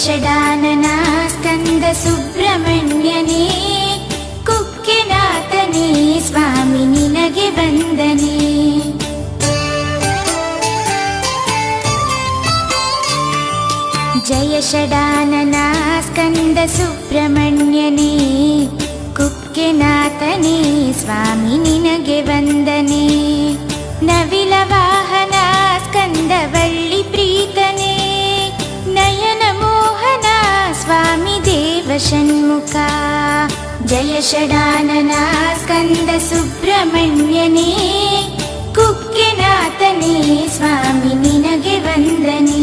ಷಡಾನನ ಸ್ಕಂದ ಸುಬ್ರಹ್ಮಣ್ಯನೇ, ಕುಕ್ಕೆನಾಥನೇ ಸ್ವಾಮಿ ನಿನಗೆ ವಂದನೆ. ಜಯ ಷಡಾನನ ಸ್ಕಂದ ಸುಬ್ರಹ್ಮಣ್ಯನೇ, ಕುಕ್ಕೆನಾಥನೇ ಸ್ವಾಮಿ ನಿನಗೆ ವಂದನೆ. ನವಿಲ ವಾಹನ ಸ್ಕಂದವಳ್ಳಿ ಪ್ರೀತನೇ, ನಯನ ಮೋಹನ ಸ್ವಾಮಿ ದೇವ ಷಣ್ಮುಖ. ಜಯ ಷಡಾನನ ಸ್ಕಂದ ಸುಬ್ರಹ್ಮಣ್ಯನೇ, ಕುಕ್ಕೆನಾಥನೇ ಸ್ವಾಮಿ ನಿನಗೆ ವಂದನೆ.